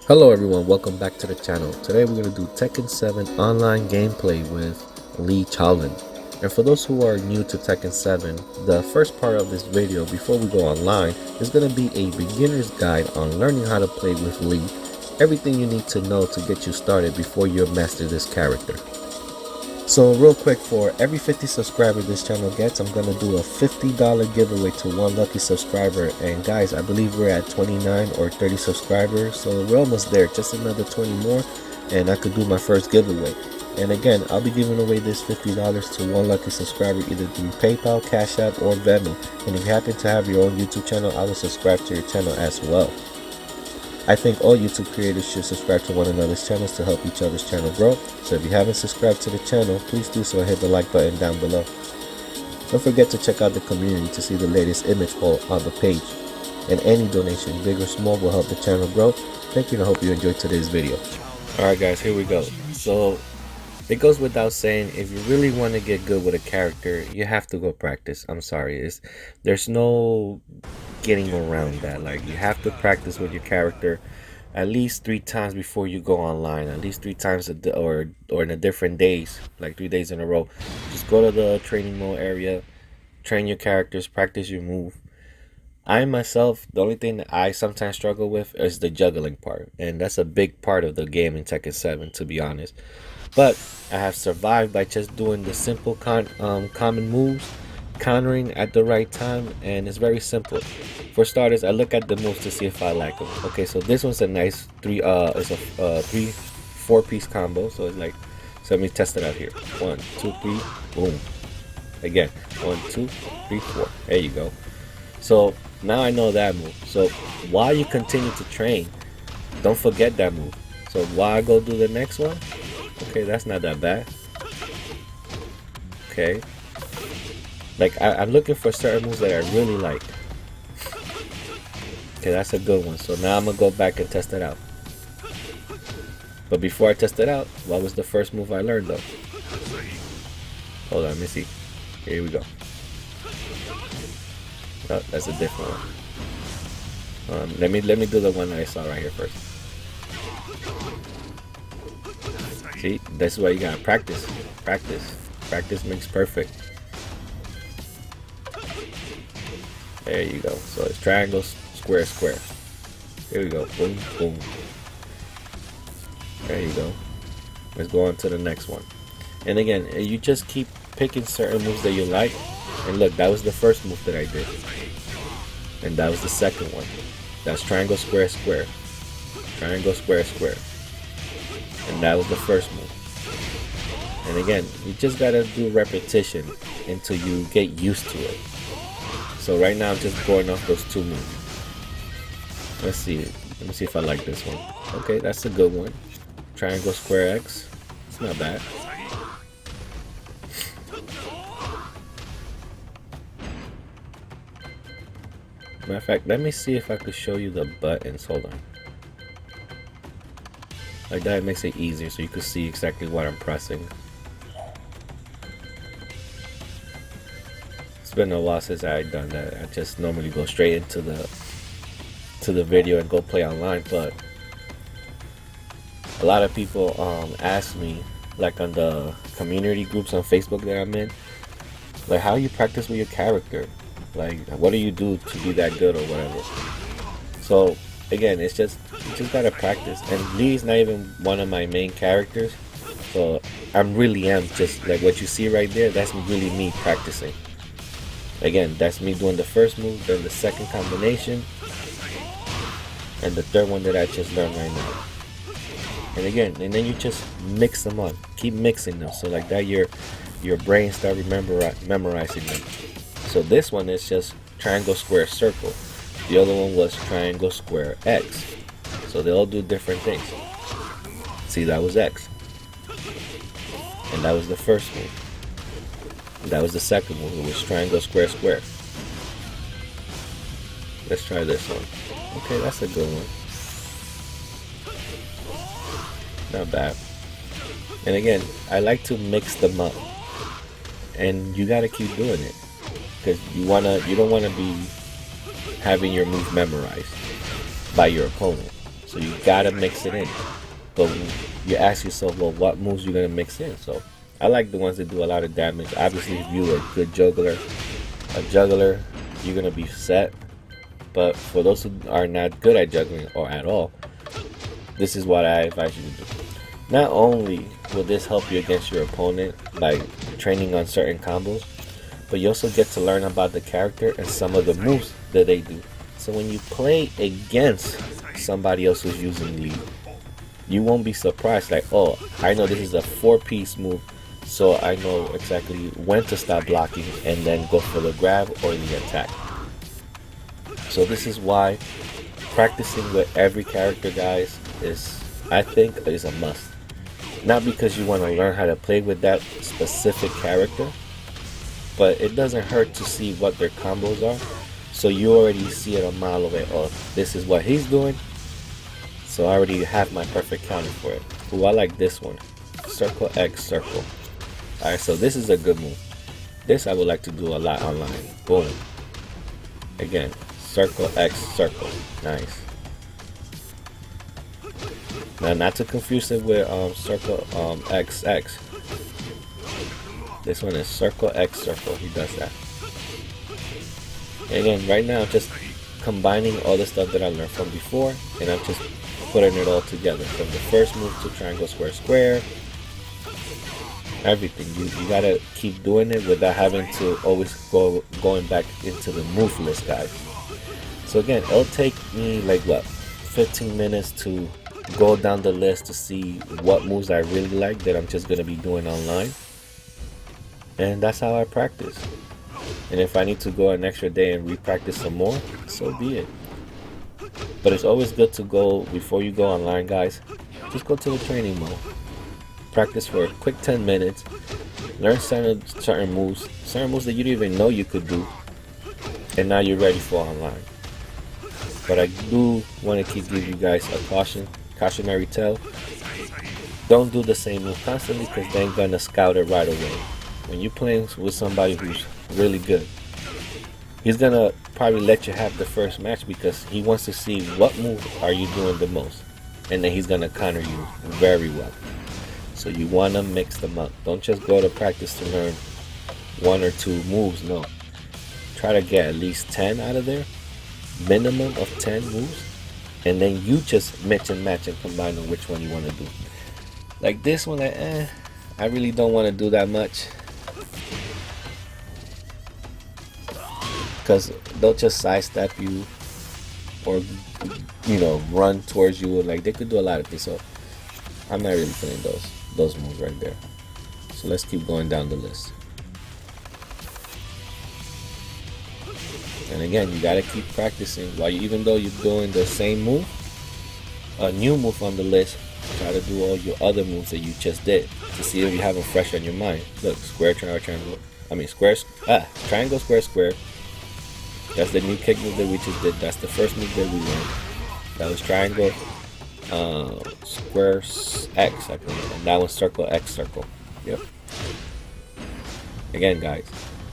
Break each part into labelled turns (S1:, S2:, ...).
S1: Hello everyone, welcome back to the channel. Today we're going to do Tekken 7 online gameplay with Chaolan. And for those who are new to Tekken 7, the first part of this video before we go online is going to be a beginner's guide on learning how to play with Lee. Everything you need to know to get you started before you master this character. So real quick, for every 50 subscribers this channel gets, I'm going to do a $50 giveaway to one lucky subscriber. And guys, I believe we're at 29 or 30 subscribers, so we're almost there. Just another 20 more and I could do my first giveaway. And again, I'll be giving away this $50 to one lucky subscriber either through PayPal, Cash App, or Venmo. And if you happen to have your own YouTube channel, I will subscribe to your channel as well. I think all YouTube creators should subscribe to one another's channels to help each other's channel grow. So if you haven't subscribed to the channel, please do so and hit the like button down below. Don't forget to check out the community to see the latest image poll on the page. And any donation, big or small, will help the channel grow. Thank you and I hope you enjoyed today's video. Alright guys, here we go. So it goes without saying, if you really want to get good with a character, you have to go practice. I'm sorry, there's no getting around that. Like, you have to practice with your character at least 3 times before you go online, at least 3 times or in a different days, like 3 days in a row. Just go to the training mode area, train your characters, practice your move. I myself, the only thing that I sometimes struggle with is the juggling part, and that's a big part of the game in Tekken 7, to be honest. But I have survived by just doing the simple common moves, countering at the right time, and it's very simple. For starters, I look at the moves to see if I like them. Okay, so this one's a nice it's a 4-piece combo. So it's like, so let me test it out here. 1, 2, 3, boom. Again, 1, 2, 3, 4. There you go. So now I know that move. So while you continue to train, don't forget that move. So while I go do the next one, okay, that's not that bad. Okay. Like, I'm looking for certain moves that I really like. Okay, that's a good one. So now I'm going to go back and test it out. But before I test it out, what was the first move I learned though? Hold on, let me see. Here we go. Oh, that's a different one. Let me do the one that I saw right here first. See, that's why you gotta practice. Practice makes perfect. There you go. So it's triangle, square, square. Here we go. Boom, boom. There you go. Let's go on to the next one. And again, you just keep picking certain moves that you like. And look, that was the first move that I did. And that was the second one. That's triangle, square, square. Triangle, square, square. And that was the first move. And again, you just gotta do repetition until you get used to it. So right now I'm just going off those 2 moves. Let's see. Let me see if I like this one. Okay, that's a good one. Triangle, square, X. It's not bad. Matter of fact, let me see if I could show you the buttons. Hold on. Like that, it makes it easier so you can see exactly what I'm pressing. It's been a while since I've done that. I just normally go straight into the video and go play online. But a lot of people ask me, like on the community groups on Facebook that I'm in, like, how you practice with your character, like what do you do to be that good or whatever. So again, it's just, you just gotta practice. And Lee's not even one of my main characters, so I really am just like what you see right there. That's really me practicing. Again, that's me doing the first move, then the second combination, and the third one that I just learned right now. And again, and then you just mix them up. Keep mixing them, so like that your brain start memorizing them. So this one is just triangle, square, circle. The other one was triangle, square, X. So they all do different things. See, that was X. And that was the first move. That was the second move. It was triangle, square, square. Let's try this one. Okay, that's a good one. Not bad. And again, I like to mix them up. And you gotta keep doing it. Because you don't wanna be having your move memorized by your opponent. So you gotta mix it in. But you ask yourself, well, what moves you gonna mix in? So I like the ones that do a lot of damage. Obviously, if you're a good juggler, you're gonna be set. But for those who are not good at juggling or at all, this is what I advise you to do. Not only will this help you against your opponent by training on certain combos, but you also get to learn about the character and some of the moves that they do. So when you play against somebody else who's using lead, you won't be surprised like, oh, I know this is a 4-piece move, so I know exactly when to stop blocking and then go for the grab or the attack. So this is why practicing with every character, guys, I think is a must. Not because you want to learn how to play with that specific character, but it doesn't hurt to see what their combos are, so you already see it a mile away. Oh, this is what he's doing, so I already have my perfect counter for it. Ooh, I like this one, circle X circle. Alright, so this is a good move. This I would like to do a lot online. Boom. Again, circle X circle. Nice. Now, not to confuse it with circle XX. This one is circle X circle. He does that. And again, right now, just combining all the stuff that I learned from before, and I'm just putting it all together. From the first move to triangle, square, square. Everything. You gotta keep doing it without having to always going back into the move list, guys. So again, it'll take me like what, 15 minutes to go down the list to see what moves I really like that I'm just gonna be doing online, and that's how I practice. And if I need to go an extra day and re-practice some more, so be it. But it's always good to go, before you go online, guys, just go to the training mode, practice for a quick 10 minutes, learn certain moves that you didn't even know you could do, and now you're ready for online. But I do want to give you guys a cautionary tale. Don't do the same move constantly, because they ain't gonna scout it right away. When you're playing with somebody who's really good, he's gonna probably let you have the first match because he wants to see what move are you doing the most, and then he's gonna counter you very well. So you want to mix them up. Don't just go to practice to learn 1 or 2 moves. No, try to get at least 10 out of there, minimum of 10 moves, and then you just mix and match and combine on which one you want to do. Like this one, I really don't want to do that much, because they'll just sidestep you or run towards you. Like, they could do a lot of things, so I'm not really feeling those moves right there. So let's keep going down the list. And again, you gotta keep practicing while even though you're doing the same move, a new move on the list, try to do all your other moves that you just did to see if you have them fresh on your mind. Look, square, triangle, triangle, square, square. That's the new kick move that we just did. That's the first move that we learned. That was triangle, square X, I think, and that was circle X circle. Yep. Again, guys,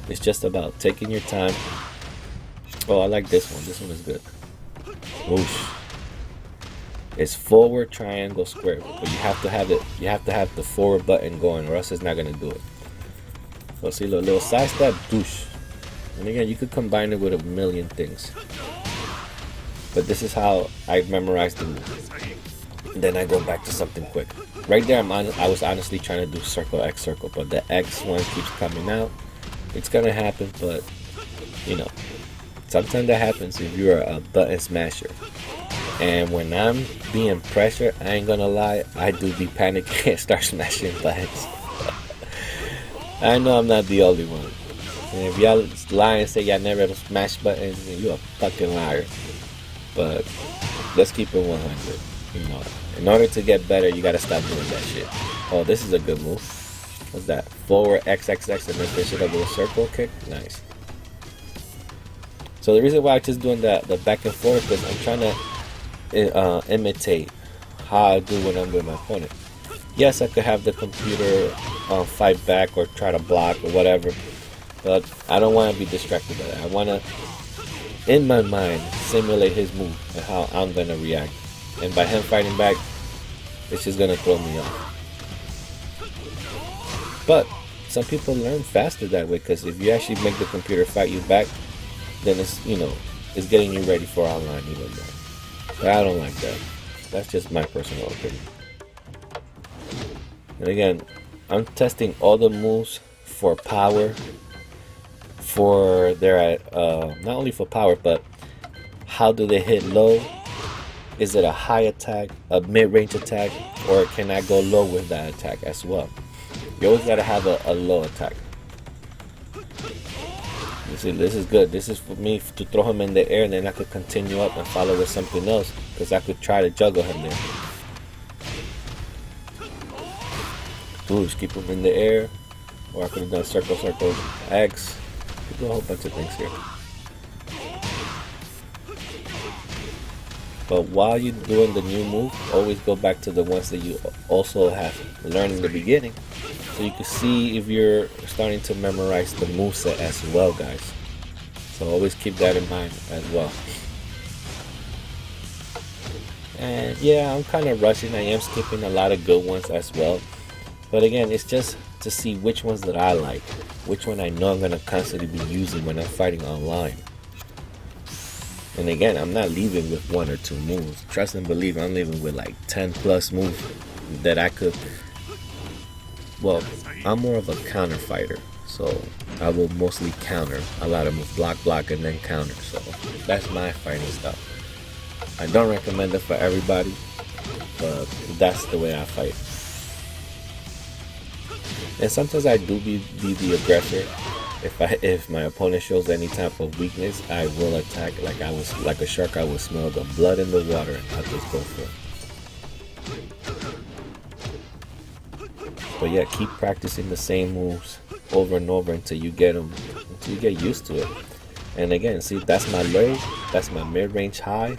S1: it's just about taking your time. Oh, I like this one. This one is good. Oosh. It's forward, triangle, square, but you have to have it. You have to have the forward button going, or else it's not gonna do it. So see, little side step, douche. And again, you could combine it with a million things. But this is how I memorized the move. Then I go back to something quick. Right there, I was honestly trying to do circle X circle, but the X one keeps coming out. It's gonna happen, but sometimes that happens if you're a button smasher. And when I'm being pressured, I ain't gonna lie, I do be panicking and start smashing buttons. I know I'm not the only one. And if y'all lie and say y'all never smash buttons, then you're a fucking liar. But let's keep it 100. In order to get better, you gotta stop doing that shit. Oh, this is a good move. What's that? Forward XXX and then finish it up with a circle kick. Nice. So the reason why I'm just doing the back and forth is I'm trying to imitate how I do when I'm with my opponent. Yes, I could have the computer fight back or try to block or whatever, but I don't want to be distracted by that. I want to, in my mind, simulate his move and how I'm going to react. And by him fighting back, it's just gonna throw me off. But some people learn faster that way, because if you actually make the computer fight you back, then it's, you know, it's getting you ready for online even more. But I don't like that. That's just my personal opinion. And again, I'm testing all the moves for power, for their not only for power, but how do they hit low? Is it a high attack, a mid-range attack, or can I go low with that attack as well? You always gotta have a low attack. You see, this is good. This is for me to throw him in the air, and then I could continue up and follow with something else, because I could try to juggle him there. Boosh, keep him in the air, or I could have done circle, circle, X. Could do a whole bunch of things here. But while you're doing the new move, always go back to the ones that you also have learned in the beginning, so you can see if you're starting to memorize the moveset as well, guys. So always keep that in mind as well. And yeah, I'm kind of rushing. I am skipping a lot of good ones as well. But again, it's just to see which ones that I like, which one I know I'm going to constantly be using when I'm fighting online. And again, I'm not leaving with 1 or 2 moves. Trust and believe, I'm leaving with like 10 plus moves that I could. Well, I'm more of a counter fighter, so I will mostly counter a lot of moves, block, and then counter. So that's my fighting style. I don't recommend it for everybody, but that's the way I fight. And sometimes I do be the aggressor. If my opponent shows any type of weakness, I will attack. Like a shark, I will smell the blood in the water and I'll just go for it. But yeah, keep practicing the same moves over and over until you get used to it. And again, see, that's my low, that's my mid-range high.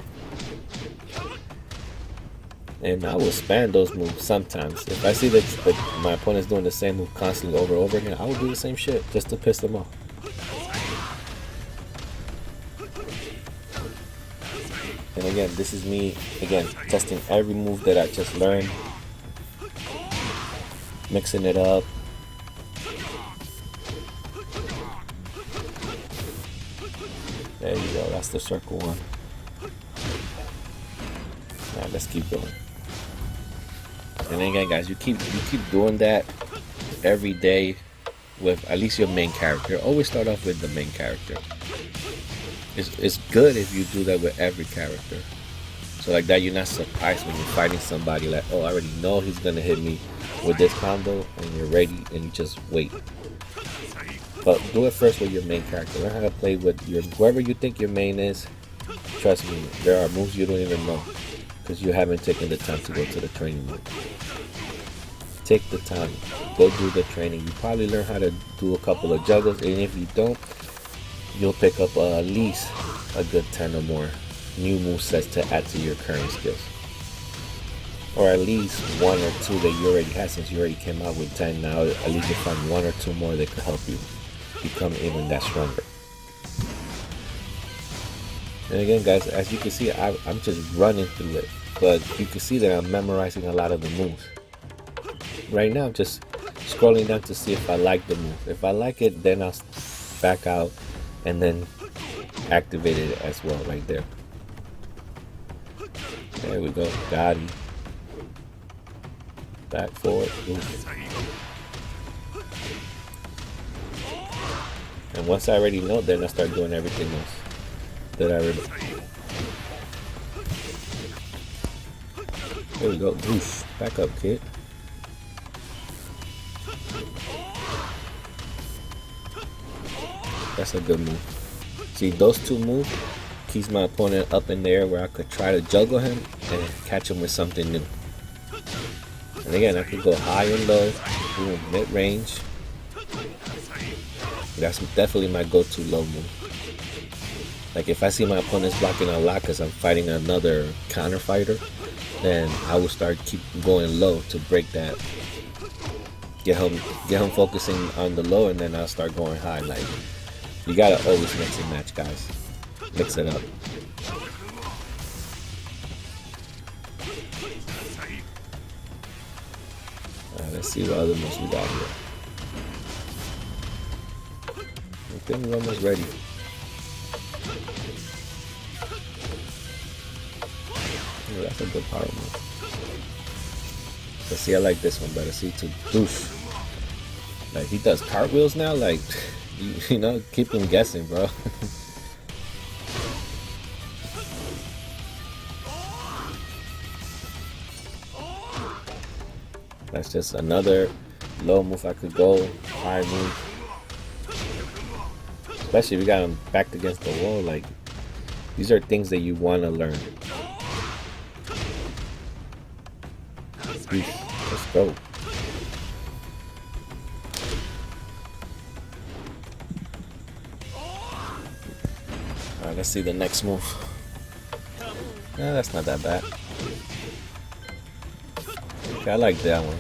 S1: And I will spam those moves sometimes. If I see that my opponent's doing the same move constantly over and over again, I will do the same shit just to piss them off. And again, this is me, again, testing every move that I just learned. Mixing it up. There you go, that's the circle one. Alright, let's keep going. And again, guys, you keep doing that every day with at least your main character. Always start off with the main character. It's good if you do that with every character. So like that, you're not surprised when you're fighting somebody like, oh, I already know he's gonna hit me with this combo, and you're ready and you just wait. But do it first with your main character. Learn how to play with whoever you think your main is. Trust me, there are moves you don't even know, because you haven't taken the time to go to the training mode. Take the time, go do the training. You probably learn how to do a couple of juggles, and if you don't, you'll pick up at least a good 10 or more new movesets to add to your current skills. Or at least 1 or 2 that you already had, since you already came out with 10 now. At least you find 1 or 2 more that could help you become even that stronger. And again, guys, as you can see, I'm just running through it, but you can see that I'm memorizing a lot of the moves. Right now, I'm just scrolling down to see if I like the move. If I like it, then I'll back out and then activate it as well right there. There we go, got him. Back forward. Oof. And once I already know, then I start doing everything else that I already. There we go. Oof. Back up, kid. That's a good move. See, those 2 moves keeps my opponent up in the air where I could try to juggle him and catch him with something new. And again, I could go high and low, boom, mid-range. That's definitely my go-to low move. Like if I see my opponent's blocking a lot because I'm fighting another counter fighter, then I will start keep going low to break that. Get him focusing on the low, and then I'll start going high. Like, you gotta always mix and match, guys. Mix it up. Let's see what other moves we got here. I think we're almost ready. Oh, that's a good power move. But see, I like this one better. See, to doosh. Like, he does cartwheels now. Like, you know, keep him guessing, bro. That's just another low move I could go. High move. Especially if you got him backed against the wall. Like, these are things that you want to learn. Let's go. Alright, let's see the next move. Yeah, that's not that bad. Okay, I like that one.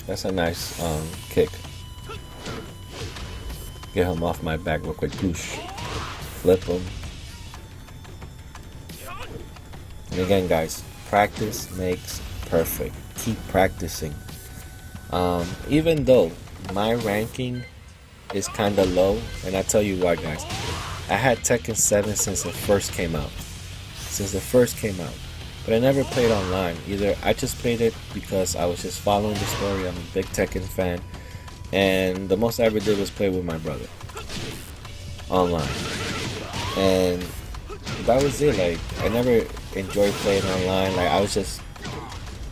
S1: That's a nice kick. Get him off my back real quick. Push. Flip him. And again, guys, practice makes perfect. Keep practicing. Even though my ranking is kind of low, and I tell you why, guys. I had Tekken 7 since it first came out. But I never played online. Either I just played it because I was just following the story. I'm a big Tekken fan. And the most I ever did was play with my brother. Online. And that was it. Like, I never enjoyed playing online. Like, I was just,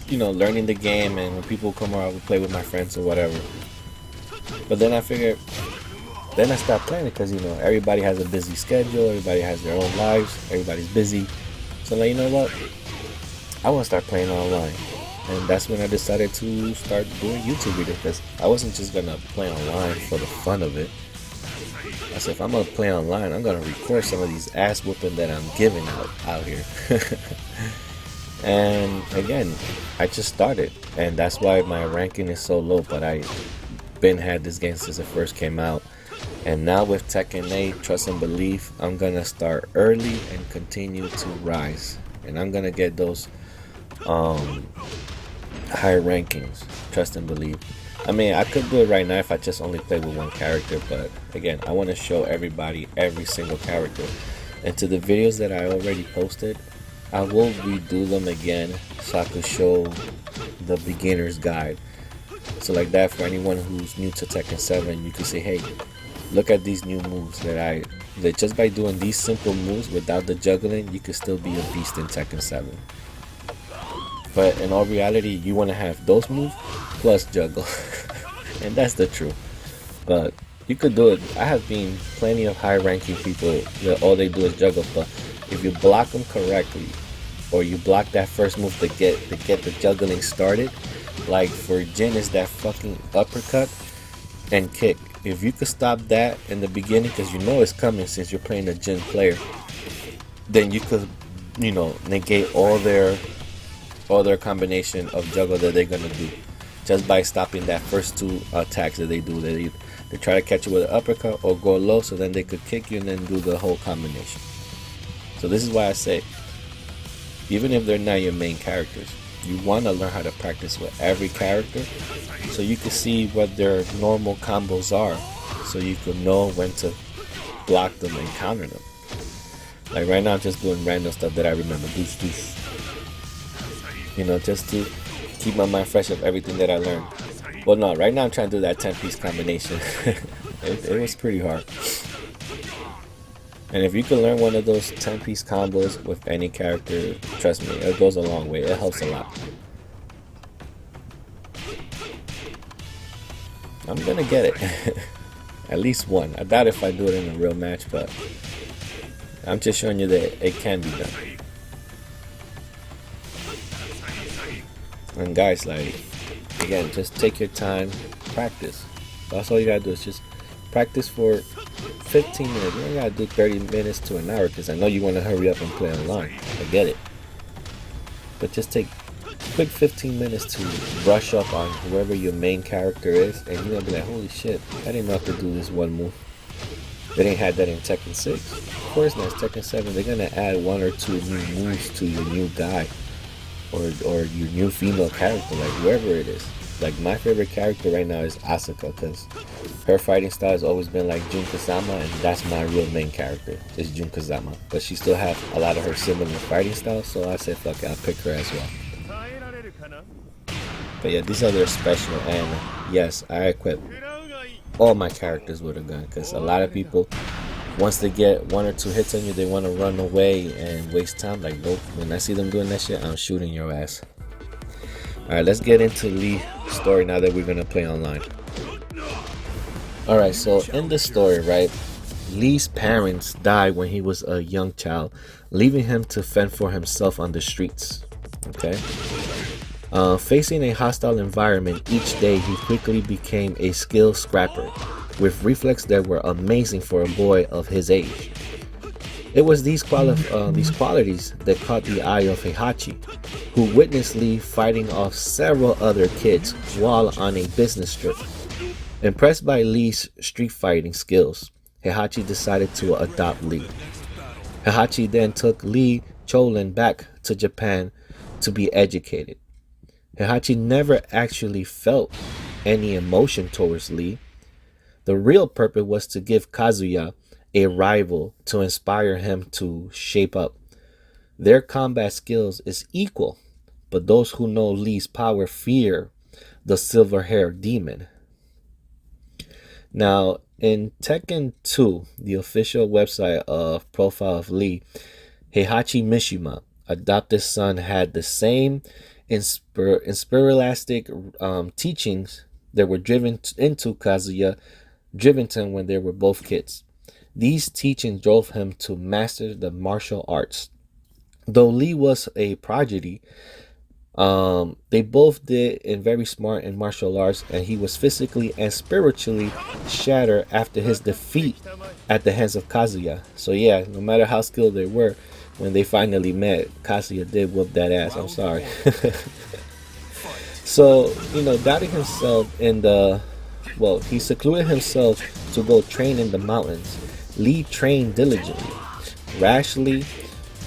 S1: you know, learning the game. And when people come around, I would play with my friends or whatever. But then I figured, then I stopped playing it because, you know, everybody has a busy schedule. Everybody has their own lives. Everybody's busy. So, like, you know what? I want to start playing online. And that's when I decided to start doing YouTube videos, because I wasn't just going to play online for the fun of it. I said, if I'm going to play online, I'm going to record some of these ass whooping that I'm giving out here. And again, I just started. And that's why my ranking is so low. But I been had this game since it first came out. And now with Tekken 8, Trust and Belief, I'm going to start early and continue to rise. And I'm going to get those higher rankings, Trust and Believe. I mean, I could do it right now if I just only play with one character, but again, I want to show everybody every single character. And to the videos that I already posted, I will redo them again so I could show the beginner's guide. So like that, for anyone who's new to Tekken 7, you can say, hey, look at these new moves that just by doing these simple moves without the juggling, you could still be a beast in Tekken 7. But in all reality, you want to have those moves plus juggle. And that's the truth. But you could do it. I have been plenty of high ranking people that all they do is juggle. But if you block them correctly, or you block that first move to get the juggling started, like for Jin is that fucking uppercut and kick. If you could stop that in the beginning, because you know it's coming since you're playing a Jin player, then you could, you know, negate all their combination of juggle that they're gonna do just by stopping that first two attacks that they do. They try to catch you with an uppercut or go low, so then they could kick you and then do the whole combination. So this is why I say, even if they're not your main characters, you want to learn how to practice with every character so you can see what their normal combos are, so you can know when to block them and counter them. Like right now I'm just doing random stuff that I remember. Deuce, deuce. You know, just to keep my mind fresh of everything that I learned. Well, no, right now I'm trying to do that 10-piece combination. it was pretty hard. And if you can learn one of those 10-piece combos with any character, trust me, it goes a long way. It helps a lot. I'm gonna get it. At least one. I doubt if I do it in a real match, but I'm just showing you that it can be done. And guys, like, again, just take your time, practice. That's all you gotta do, is just practice for 15 minutes. You don't gotta do 30 minutes to an hour, because I know you want to hurry up and play online. I get it. But just take a quick 15 minutes to brush up on whoever your main character is, and you're gonna be like, holy shit, I didn't know I could do this one move. They didn't have that in Tekken 6. Of course not. Tekken 7, they're gonna add one or two new moves to your new guy. Or your new female character, like whoever it is. Like, my favorite character right now is Asuka, because her fighting style has always been like Jun Kazama, and that's my real main character, is Jun Kazama. But she still has a lot of her similar fighting styles, so I said fuck it, I'll pick her as well. But yeah, these are their special, and yes, I equip all my characters with a gun, because a lot of people, once they get 1 or 2 hits on you, they want to run away and waste time. Like, nope, when I see them doing that shit, I'm shooting your ass. Alright, let's get into Lee's story now that we're gonna play online. Alright, so in the story, right, Lee's parents died when he was a young child, leaving him to fend for himself on the streets. Okay. Facing a hostile environment each day, he quickly became a skilled scrapper with reflexes that were amazing for a boy of his age. It was these qualities that caught the eye of Heihachi, who witnessed Lee fighting off several other kids while on a business trip. Impressed by Lee's street fighting skills, Heihachi decided to adopt Lee. Heihachi then took Lee Chaolan back to Japan to be educated. Heihachi never actually felt any emotion towards Lee. The real purpose was to give Kazuya a rival to inspire him to shape up. Their combat skills is equal, but those who know Lee's power fear the silver-haired demon. Now, in Tekken 2, the official website of profile of Lee, Heihachi Mishima, adopted son, had the same inspiristic teachings that were driven into Kazuya, driven to him when they were both kids. These teachings drove him to master the martial arts. Though Lee was a prodigy, they both did and very smart in martial arts, and he was physically and spiritually shattered after his defeat at the hands of Kazuya. So yeah, no matter how skilled they were, when they finally met, Kazuya did whoop that ass. I'm sorry. So, doubting himself he secluded himself to go train in the mountains. Lee trained diligently, rashly,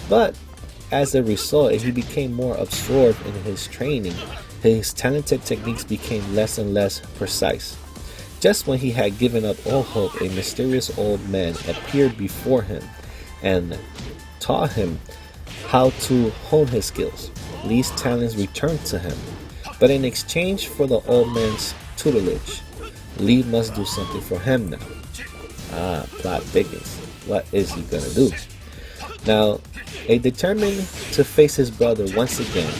S1: but as a result, he became more absorbed in his training. His talented techniques became less and less precise. Just when he had given up all hope, a mysterious old man appeared before him and taught him how to hone his skills. Lee's talents returned to him, but in exchange for the old man's tutelage, Lee must do something for him now. Plot thickens. What is he gonna do? Now, determined to face his brother once again.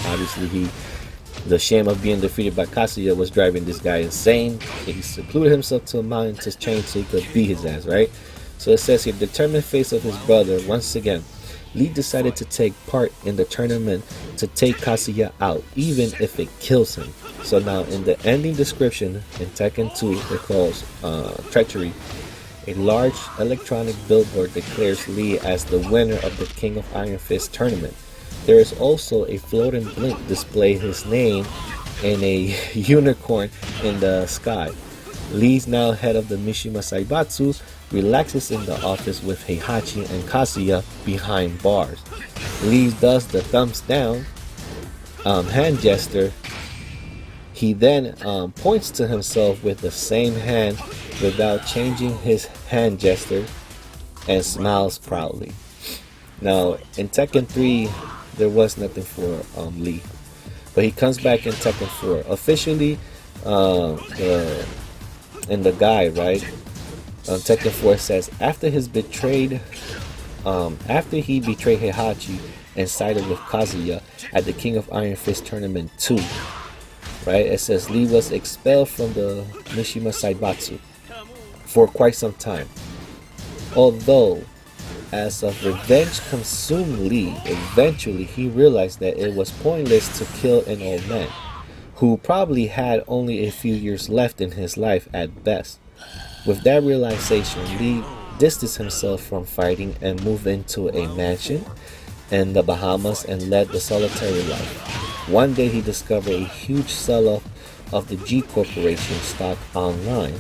S1: Obviously, the shame of being defeated by Kazuya was driving this guy insane. He secluded himself to a mountain to train so he could beat his ass, right? So it says here, determined face of his brother once again, Lee decided to take part in the tournament to take Kazuya out, even if it kills him. So now in the ending description in Tekken 2, it calls treachery. A large electronic billboard declares Lee as the winner of the King of Iron Fist tournament. There is also a floating blimp displaying his name and a unicorn in the sky. Lee's now head of the Mishima Saibatsu relaxes in the office with Heihachi and Kazuya behind bars. Lee does the thumbs down hand gesture. He then points to himself with the same hand without changing his hand gesture and smiles proudly. Now, in Tekken 3, there was nothing for Lee, but he comes back in Tekken 4. Officially, in the guide, right? Tekken 4 says after he betrayed Heihachi and sided with Kazuya at the King of Iron Fist Tournament 2, right? It says Lee was expelled from the Mishima Saibatsu for quite some time. Although, as of revenge consumed Lee, eventually he realized that it was pointless to kill an old man who probably had only a few years left in his life at best. With that realization, Lee distanced himself from fighting and moved into a mansion in the Bahamas and led the solitary life. One day he discovered a huge sell-off of the G Corporation stock online.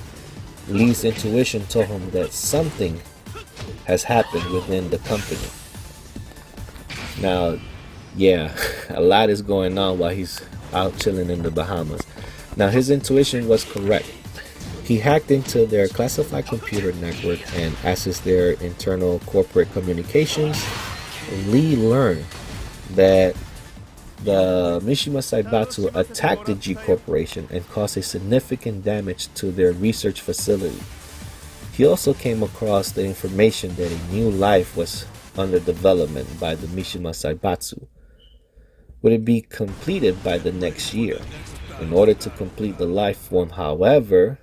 S1: Lee's intuition told him that something has happened within the company. Now, yeah, a lot is going on while he's out chilling in the Bahamas. Now, his intuition was correct. He hacked into their classified computer network and accessed their internal corporate communications. Lee learned that the Mishima Saibatsu attacked the G Corporation and caused a significant damage to their research facility. He also came across the information that a new life was under development by the Mishima Saibatsu. Would it be completed by the next year? In order to complete the life form, however,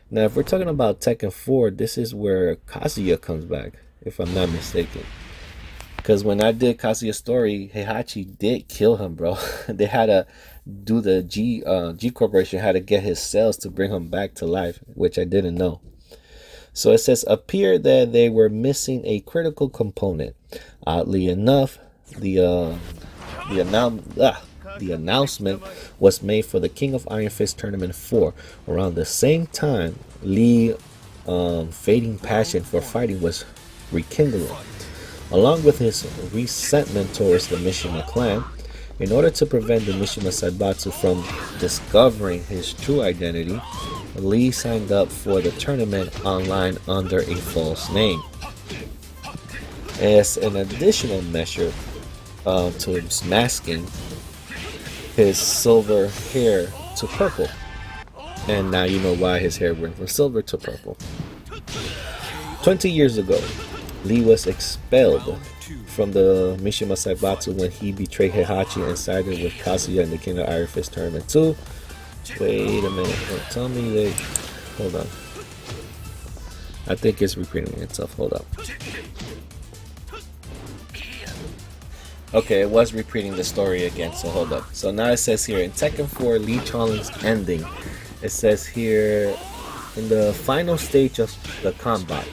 S1: now if we're talking about Tekken 4, this is where Kazuya comes back, if I'm not mistaken. Because when I did Kazuya's story, Heihachi did kill him, bro. They had to do the G Corporation had to get his cells to bring him back to life, which I didn't know. So it says, appeared that they were missing a critical component. Oddly enough, the announcement was made for the King of Iron Fist Tournament 4. Around the same time, Lee's fading passion for fighting was rekindling. Along with his resentment towards the Mishima clan, in order to prevent the Mishima Saibatsu from discovering his true identity, Lee signed up for the tournament online under a false name. As an additional measure to masking his silver hair to purple. And now you know why his hair went from silver to purple. 20 years ago, Lee was expelled from the Mishima Saibatsu when he betrayed Heihachi and sided with Kazuya in the King of Iron Fist Tournament 2. Wait a minute. Tell me they... Hold on. I think it's repeating itself. Hold up. Okay, it was repeating the story again, so hold up. So now it says here, in Tekken 4, Lee Chaolan's ending, it says here, in the final stage of the combat,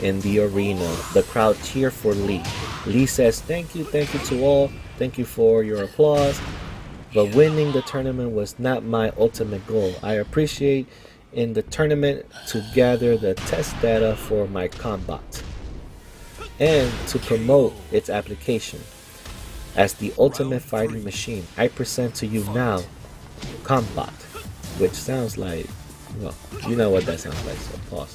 S1: in the arena, the crowd cheer for Lee. Lee says, thank you to all, thank you for your applause, but winning the tournament was not my ultimate goal. I appreciate in the tournament to gather the test data for my combat and to promote its application. As the ultimate fighting machine, I present to you now Combat, which sounds like, well, you know what that sounds like, so pause.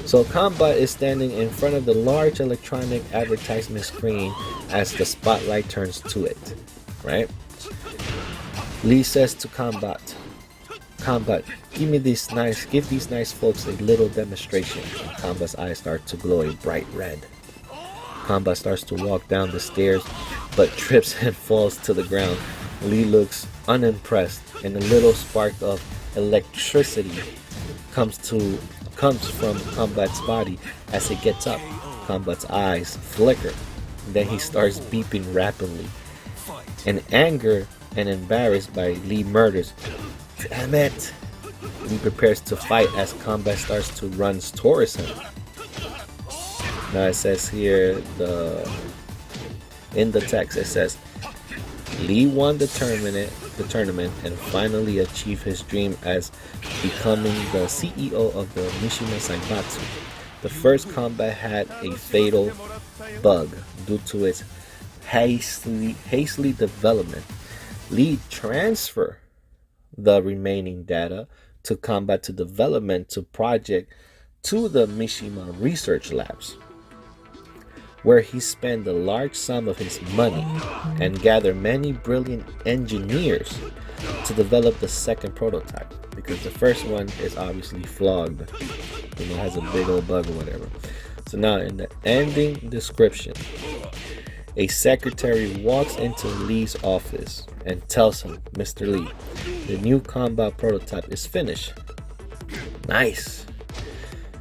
S1: So Combat is standing in front of the large electronic advertisement screen as the spotlight turns to it, right? Lee says to Combat, give these nice folks a little demonstration. And Combat's eyes start to glow a bright red. Combat starts to walk down the stairs, but trips and falls to the ground. Lee looks unimpressed, and a little spark of electricity comes from Combat's body as it gets up. Combat's eyes flicker, and then he starts beeping rapidly. In anger and embarrassed by Lee murders, damn it! Lee prepares to fight as Combat starts to run towards him. Now it says here, in the text it says, Lee won the tournament and finally achieved his dream as becoming the CEO of the Mishima Saibatsu. The first combat had a fatal bug due to its hastily development. Lee transferred the remaining data to combat to development to project to the Mishima Research Labs, where he spent a large sum of his money and gathered many brilliant engineers to develop the second prototype, because the first one is obviously flogged, has a big old bug or whatever. So now in the ending description, a secretary walks into Lee's office and tells him, Mr. Lee, the new combat prototype is finished. Nice.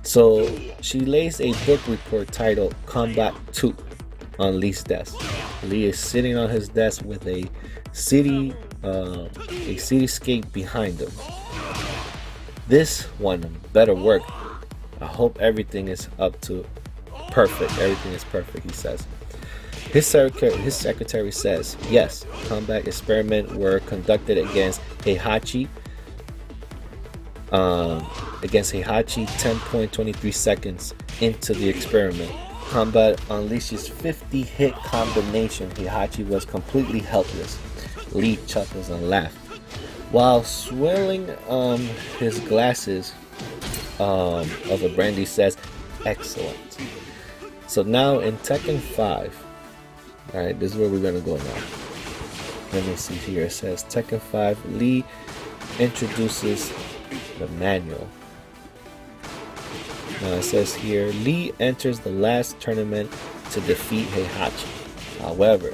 S1: So she lays a book report titled Combat 2 on Lee's desk. Lee is sitting on his desk with a cityscape behind him. This one better work. I hope everything is up to perfect. Everything is perfect, he says. His secretary says, yes, combat experiments were conducted against Heihachi 10.23 seconds into the experiment. Combat unleashes 50 hit combination. Heihachi was completely helpless. Lee chuckles and laughs. While swirling his glasses of a brandy, says, "Excellent." So now in Tekken 5, alright, this is where we're gonna go now. Let me see here. It says Tekken 5, Lee introduces the manual. Now it says here, Lee enters the last tournament to defeat Heihachi. However,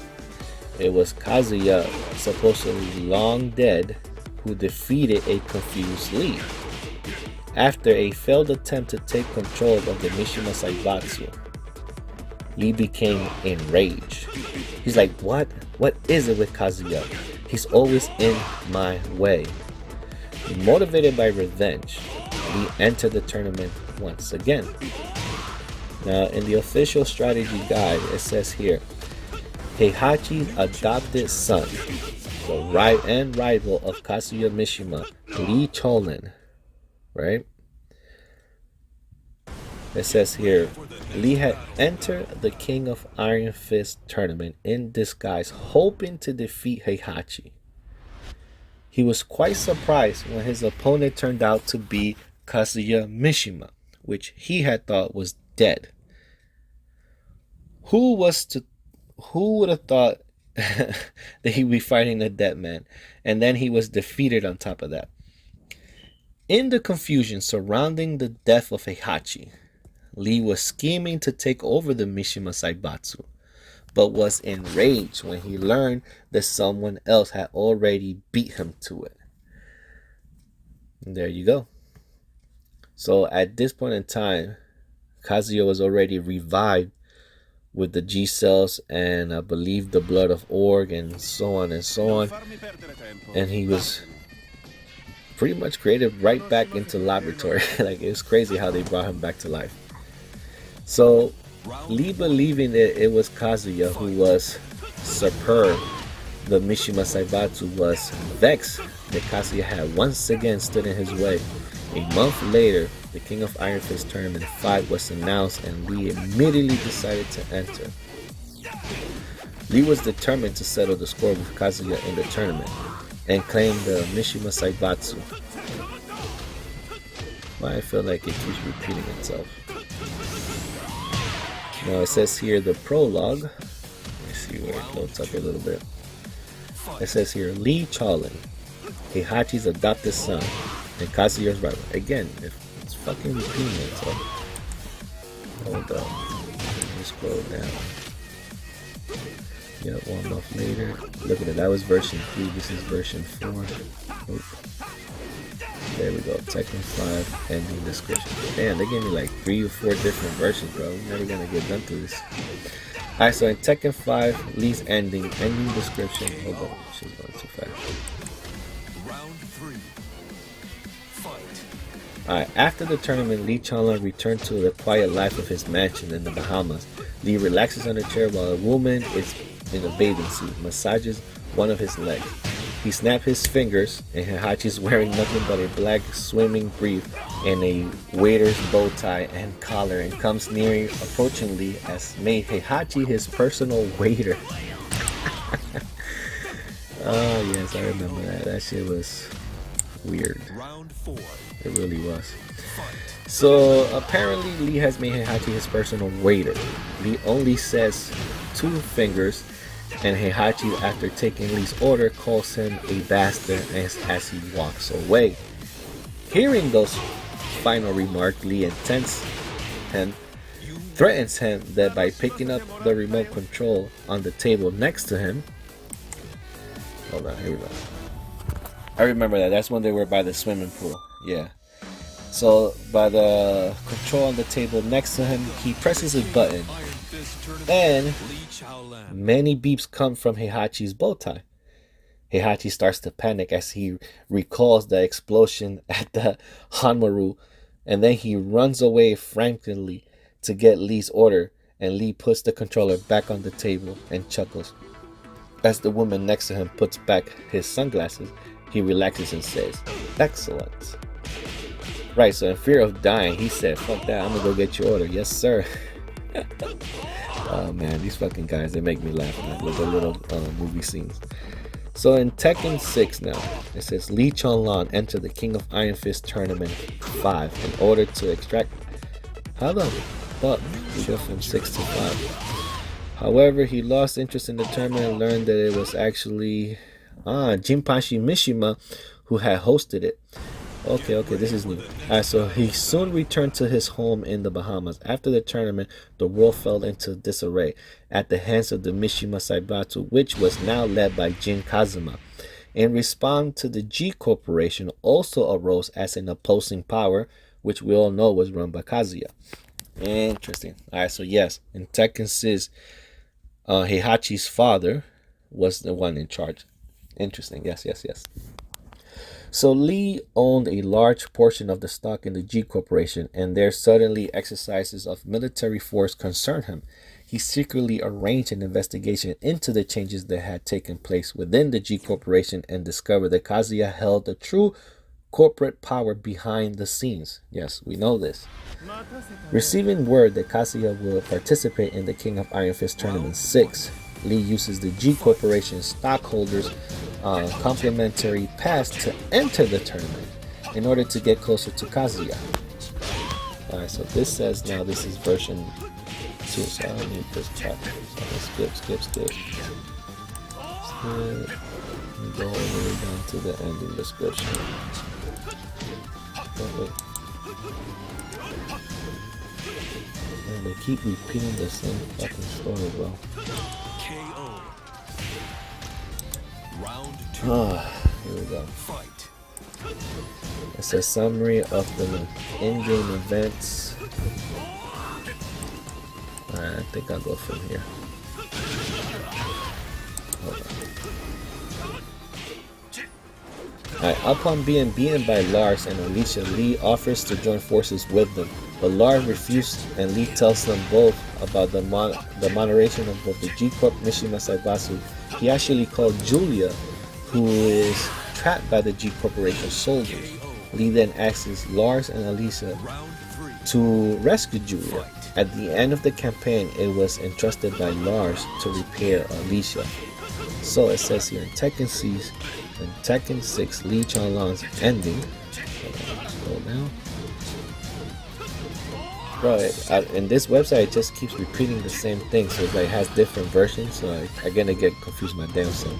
S1: it was Kazuya, supposedly long dead, who defeated a confused Lee. After a failed attempt to take control of the Mishima Saibatsu, Lee became enraged. He's like, what? What is it with Kazuya? He's always in my way. Motivated by revenge, Lee entered the tournament once again. Now, in the official strategy guide, it says here, Heihachi's adopted son, the rival of Kazuya Mishima, Lee Chaolan, right? It says here, Lee had entered the King of Iron Fist tournament in disguise, hoping to defeat Heihachi. He was quite surprised when his opponent turned out to be Kazuya Mishima, which he had thought was dead. Who would have thought that he'd be fighting a dead man? And then he was defeated on top of that. In the confusion surrounding the death of Heihachi, Lee was scheming to take over the Mishima Saibatsu, but was enraged when he learned that someone else had already beat him to it. And there you go. So at this point in time, Kazuya was already revived with the G cells and I believe the blood of Org and so on and so on. And he was pretty much created right back into laboratory. Like, it's crazy how they brought him back to life. So Lee, believing that it was Kazuya who was superb, the Mishima Saibatsu, was vexed that Kazuya had once again stood in his way. A month later, the King of Iron Fist Tournament 5 was announced and Lee immediately decided to enter. Lee was determined to settle the score with Kazuya in the tournament and claim the Mishima Saibatsu. Why I feel like it keeps repeating itself. Now it says here the prologue. Let me see where it loads up a little bit. It says here, Lee Chaolan, Heihachi's adopted son, and Kazuya's rival. Again, it's fucking repeating itself. Hold up. Let me scroll down. Yep, 1 month later. Look at it. That was version 3. This is version 4. Oop. There we go. Tekken 5 ending description. Damn, they gave me like 3 or 4 different versions, bro. We're never gonna get done to this. Alright, so in Tekken 5, Lee's ending description. Hold on, she's going too fast. Round 3. Fight. Alright, after the tournament, Lee Chaolan returned to the quiet life of his mansion in the Bahamas. Lee relaxes on a chair while a woman is in a bathing suit, massages one of his legs. He snapped his fingers, and Heihachi's wearing nothing but a black swimming brief and a waiter's bow tie and collar, and comes nearing, approaching Lee as made Heihachi his personal waiter. Oh yes, I remember that. That shit was weird. Round 4. It really was. So apparently Lee has made Heihachi his personal waiter. Lee only says 2 fingers, and Heihachi, after taking Lee's order, calls him a bastard as he walks away. Hearing those final remarks, Lee threatens him that by picking up the remote control on the table next to him. Hold on, here we go. I remember that. That's when they were by the swimming pool. Yeah. So by the control on the table next to him, he presses a button, and many beeps come from Heihachi's bow tie. Heihachi starts to panic as he recalls the explosion at the Hanmaru, and then he runs away frantically to get Lee's order, and Lee puts the controller back on the table and chuckles. As the woman next to him puts back his sunglasses, he relaxes and says, "Excellent." Right, so in fear of dying, he said, "Fuck that, I'm gonna go get your order." Yes, sir. Oh man, these fucking guys, they make me laugh, man, with the little movie scenes. So in Tekken 6 now, it says Lee Chaolan entered the King of Iron Fist Tournament 5 in order to extract. How the fuck shift from 6 to 5? However, he lost interest in the tournament and learned that it was actually Jinpachi Mishima who had hosted it. Okay, this is new. Alright, so he soon returned to his home in the Bahamas. After the tournament, the world fell into disarray at the hands of the Mishima Zaibatsu, which was now led by Jin Kazuma. In response to the G Corporation also arose as an opposing power, which we all know was run by Kazuya. Interesting. Alright, so yes, in Tekken 6, Heihachi's father was the one in charge. Interesting. Yes. So Lee owned a large portion of the stock in the G Corporation, and their suddenly exercises of military force concerned him. He secretly arranged an investigation into the changes that had taken place within the G Corporation and discovered that Kazuya held the true corporate power behind the scenes. Yes, we know this. Receiving word that Kazuya will participate in the King of Iron Fist Tournament 6, Lee uses the G Corporation stockholders' complimentary pass to enter the tournament in order to get closer to Kazuya. Alright, so this says now this is version 2, so I don't need this chapter. So skip. Go all the way down to the ending description. Oh, wait. Man, they keep repeating the same fucking story, bro. Here we go. It's a summary of the in-game events. Alright, I think I'll go from here. Alright, upon being beaten by Lars and Alicia, Lee offers to join forces with them, but Lars refuses, and Lee tells them both about the moderation of both the G-Corp Mishima Zaibatsu. He actually called Julia, who is trapped by the G Corporation soldiers. Lee then asks Lars and Alicia to rescue Julia. At the end of the campaign, it was entrusted by Lars to repair Alicia. So it says here in Tekken 6, Lee Chaolan's ending. Scroll down. Bro, in this website, it just keeps repeating the same thing, so it has different versions, so I'm gonna get confused my damn self.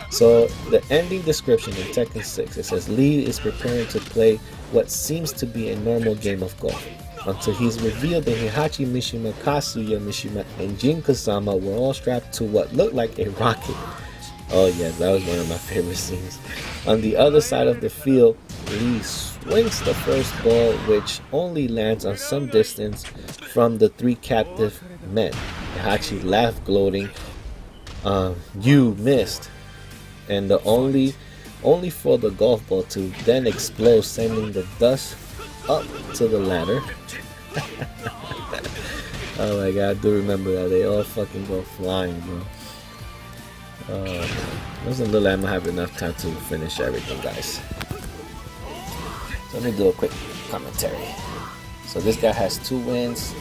S1: So the ending description in Tekken 6, it says Lee is preparing to play what seems to be a normal game of golf until he's revealed that Heihachi Mishima, Kazuya Mishima, and Jin Kazama were all strapped to what looked like a rocket. Oh yes, that was one of my favorite scenes. On the other side of the field, Lee swings the first ball, which only lands on some distance from the 3 captive men. Heihachi laughed, gloating, "You missed." And the only for the golf ball to then explode, sending the dust up to the ladder. Oh my god, I do remember that. They all fucking go flying, bro. There's a little, I'm gonna have enough time to finish everything, guys. So let me do a quick commentary. So this guy has 2 wins.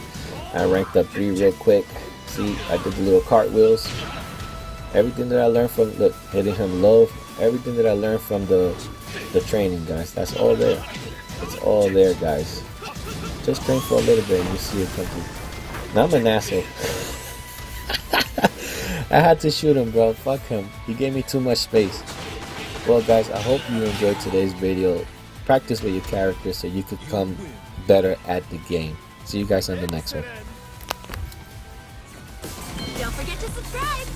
S1: I ranked up 3 real quick. See, I did the little cartwheels. Everything that I learned from hitting him low, everything that I learned from the training, guys, that's all there. It's all there, guys. Just train for a little bit and you see it come through. Now I'm an asshole. I had to shoot him, bro. Fuck him. He gave me too much space. Well, guys, I hope you enjoyed today's video. Practice with your character so you could become better at the game. See you guys on the next one.
S2: Don't forget to subscribe.